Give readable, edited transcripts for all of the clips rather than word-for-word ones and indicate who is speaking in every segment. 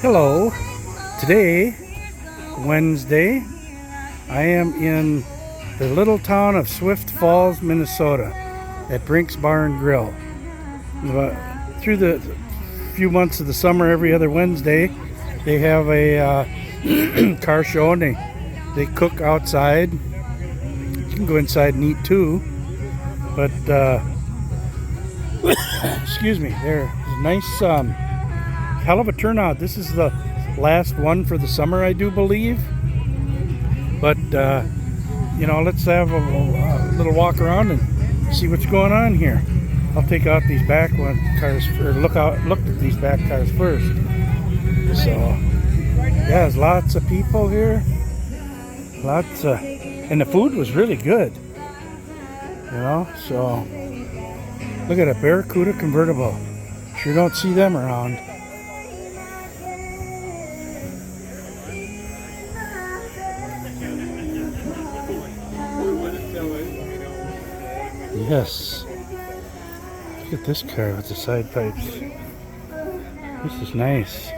Speaker 1: Hello. Today, Wednesday, I am in the little town of Swift Falls, Minnesota at Brinks Bar and Grill. Through the few months of the summer, every other Wednesday, they have a car show and they cook outside. You can go inside and eat too. But, excuse me, there's a nice, hell of a turnout. This is the last one for the summer, I do believe. But, let's have a little walk around and see what's going on here. I'll take out these back cars, or look at these back cars first. So, yeah, there's lots of people here. And the food was really good. So look at a Barracuda convertible. Sure don't see them around. Yes. Look at this car with the side pipes. This is nice.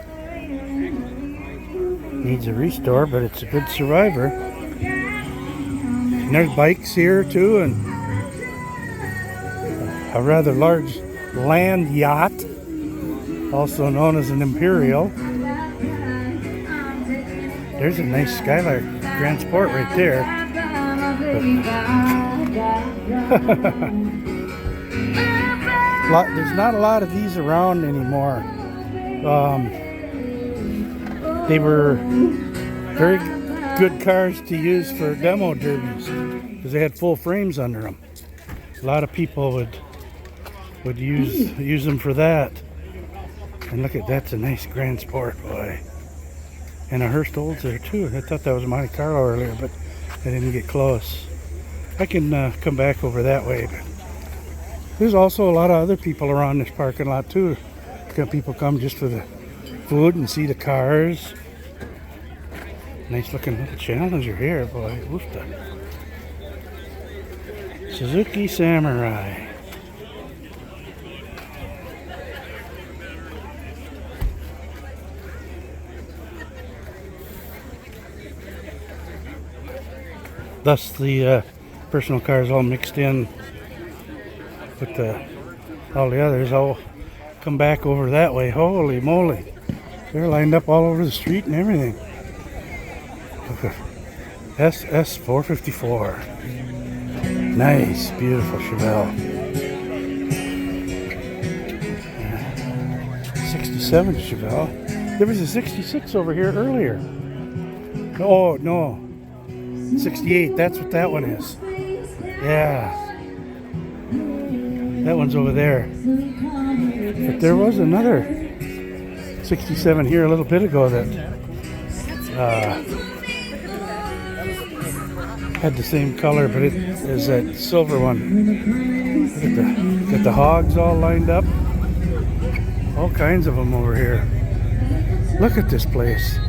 Speaker 1: Needs a restore, but it's a good survivor. And there's bikes here too, and a rather large land yacht, also known as an Imperial. There's a nice Skylark Grand Sport right there. There's not a lot of these around anymore. They were very good cars to use for demo derbies because they had full frames under them. A lot of people would use them for that. And look at that's a nice Grand Sport, boy. And a Hurst Olds there too. I thought that was a Monte Carlo earlier, but I didn't get close. I can come back over that way, but there's also a lot of other people around this parking lot too. Got people come just for the food and see the cars. Nice looking little Challenger here, boy. Oofta. Suzuki Samurai. Thus the personal cars all mixed in with all the others. I'll come back over that way. Holy moly. They're lined up all over the street and everything. SS 454. Nice, beautiful Chevelle. 67 Chevelle. There was a 66 over here earlier. Oh, no. 68, that's what that one is. Yeah. That one's over there. But there was another 67 here a little bit ago that had the same color, but it is that silver one. Look at the hogs all lined up. All kinds of them over here. Look at this place.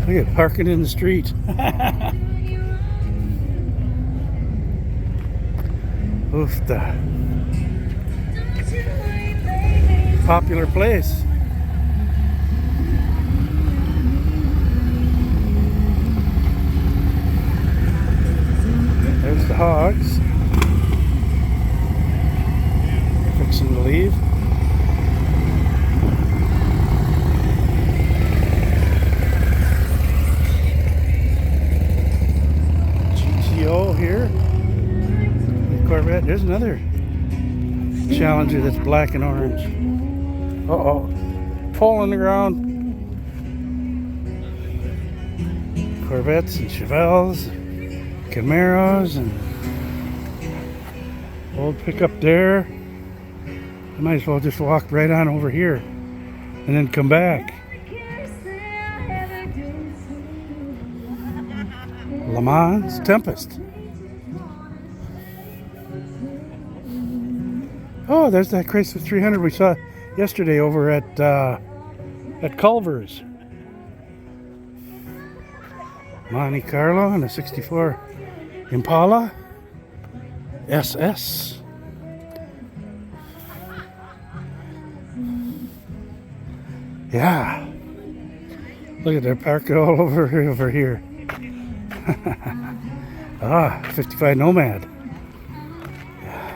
Speaker 1: Look at parking in the street. Oofta. Popular place. There's the hogs. Fixing to leave. GTO here. Corvette. There's another Challenger that's black and orange. Uh-oh. Pole on the ground. Corvettes and Chevelles, Camaros, and old pickup there. I might as well just walk right on over here and then come back. Le Mans Tempest. Oh, there's that Chrysler 300 we saw yesterday over at Culver's. Monte Carlo and a 64 Impala SS. Yeah. Look at they're parked all over here. 55 Nomad. Yeah.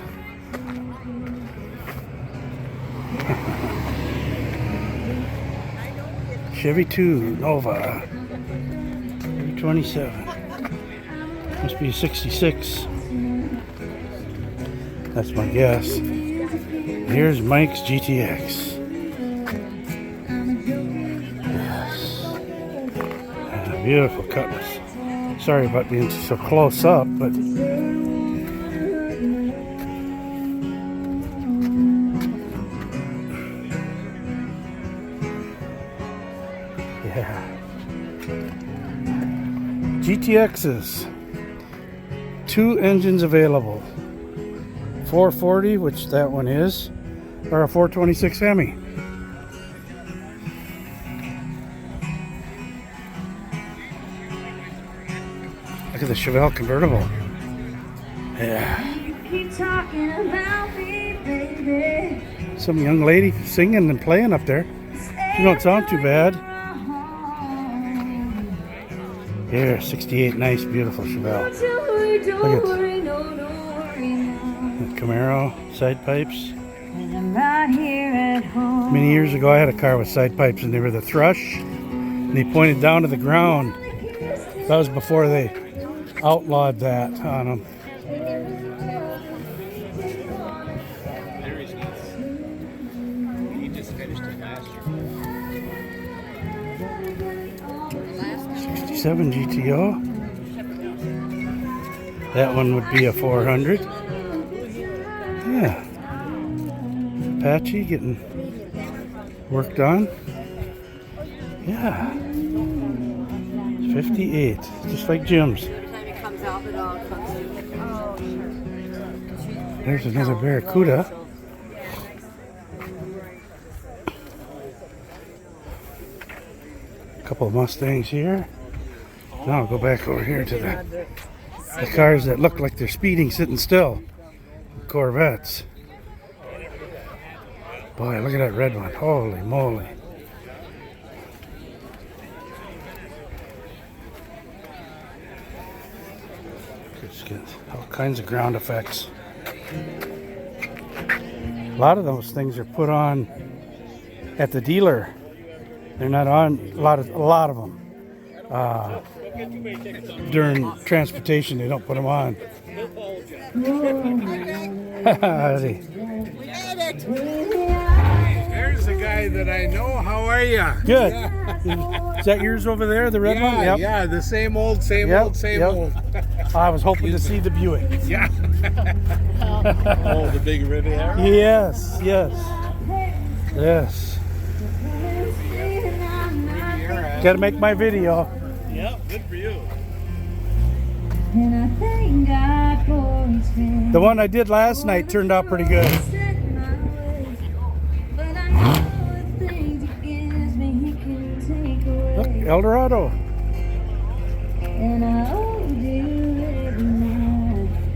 Speaker 1: Chevy 2 Nova. 327. Must be a 66. That's my guess. Here's Mike's GTX. Beautiful cutlass. Sorry about being so close up, but yeah. GTXs. 2 engines available. 440, which that one is, or a 426 Hemi. Look at the Chevelle convertible. Yeah. Some young lady singing and playing up there. You don't sound too bad. Here, 68, nice, beautiful Chevelle. Look at that Camaro, side pipes. Many years ago I had a car with side pipes and they were the Thrush. And they pointed down to the ground. That was before they outlawed that on them.
Speaker 2: He just finished it last year.
Speaker 1: 67 GTO. That one would be a 400. Yeah. Apache getting worked on. Yeah. 58, just like Jim's. There's another Barracuda. A couple of Mustangs here. Now I'll go back over here to the cars that look like they're speeding sitting still. Corvettes. Boy, look at that red one. Holy moly. Just get all kinds of ground effects. A lot of those things are put on at the dealer. They're not on a lot of them. During transportation, they don't put them on.
Speaker 2: There's a guy that I know. How are you?
Speaker 1: Good.
Speaker 2: Yeah.
Speaker 1: Is that yours over there, the red one? Yep.
Speaker 2: Yeah, the same old.
Speaker 1: I was hoping to see the Buick.
Speaker 2: Yeah. Oh, the big Riviera?
Speaker 1: Yes. Got to make my video.
Speaker 2: Yeah, good for you.
Speaker 1: The one I did last night turned out pretty good. Look, Eldorado.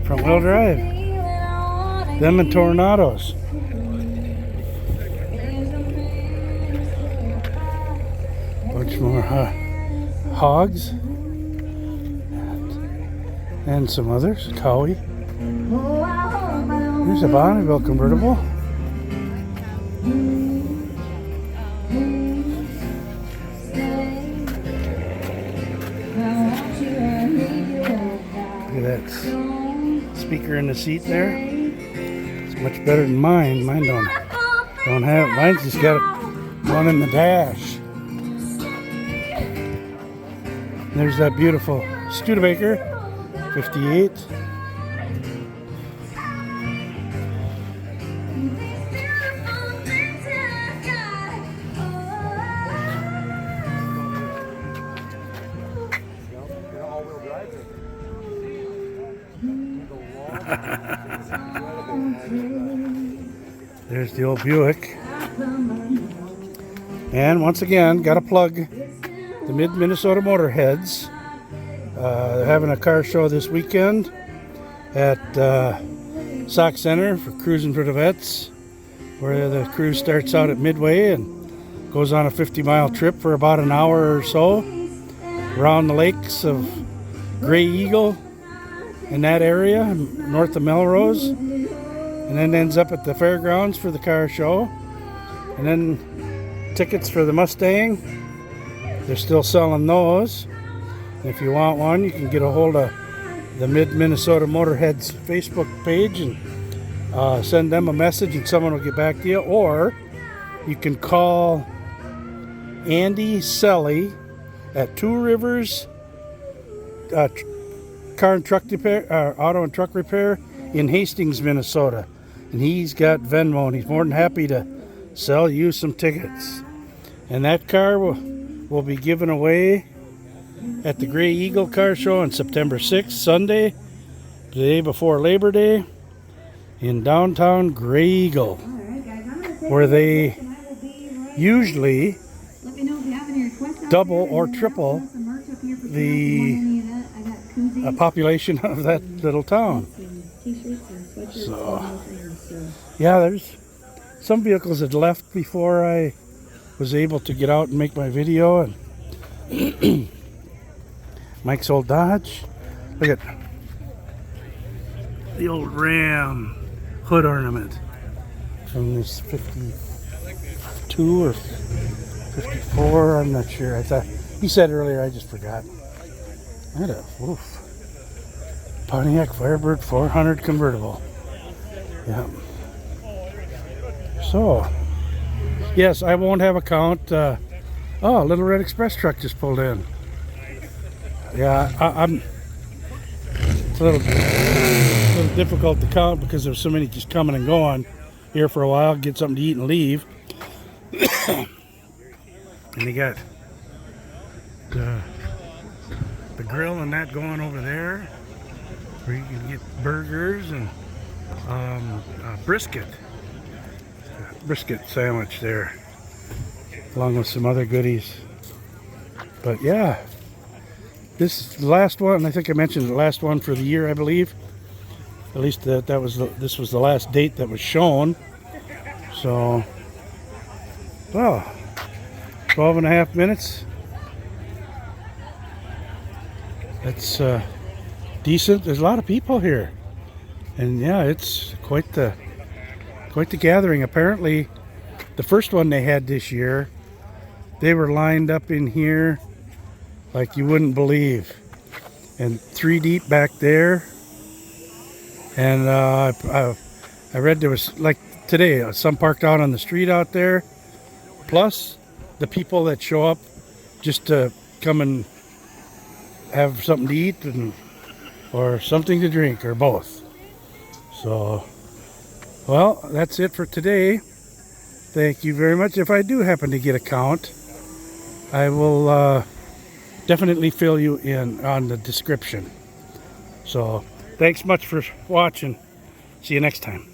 Speaker 1: Front wheel drive. Them and Tornadoes. Bunch more hogs. And some others. Cowie. Here's a Bonneville convertible. Look at that speaker in the seat there. It's much better than mine. Mine don't have it. Mine's just got one in the dash. There's that beautiful Studebaker, 58. There's the old Buick. And once again, got to plug the Mid-Minnesota Motorheads. They're having a car show this weekend at Sauk Center for Cruising for the Vets, where the cruise starts out at Midway and Goes on a 50-mile trip for about an hour or so around the lakes of Gray Eagle in that area, north of Melrose, and then ends up at the fairgrounds for the car show. And then tickets for the Mustang, they're still selling those. And if you want one, you can get a hold of the Mid-Minnesota Motorheads Facebook page and send them a message and someone will get back to you. Or you can call Andy Selly at Two Rivers Car and Truck Repair, Auto and Truck Repair in Hastings, Minnesota. And he's got Venmo and he's more than happy to sell you some tickets. And that car will be given away at the Gray Eagle Car Show on September 6th, Sunday, the day before Labor Day, in downtown Gray Eagle, where they usually double or triple the population of that little town. So, yeah, there's some vehicles that left before I was able to get out and make my video. And Mike's old Dodge. Look at the old Ram hood ornament from this 52 or 54. I'm not sure. I thought he said earlier. I just forgot. What a woof. Pontiac Firebird 400 convertible. Yeah. So, yes, I won't have a count. Oh, Little Red Express truck just pulled in. Yeah, I'm. It's a little difficult to count because there's so many just coming and going here for a while, get something to eat and leave. And they got the grill and that going over there, where you can get burgers and brisket sandwich there, along with some other goodies. But yeah, this is the last one. I think I mentioned the last one for the year, I believe. At least this was the last date that was shown. So, well, 12 and a half minutes. That's decent. There's a lot of people here, and yeah, it's quite the gathering. Apparently, the first one they had this year, they were lined up in here like you wouldn't believe, and 3 deep back there. And I read there was, like today, some parked out on the street out there, plus the people that show up just to come and have something to eat or something to drink, or both. So, well, that's it for today. Thank you very much. If I do happen to get a count, I will definitely fill you in on the description. So, thanks much for watching. See you next time.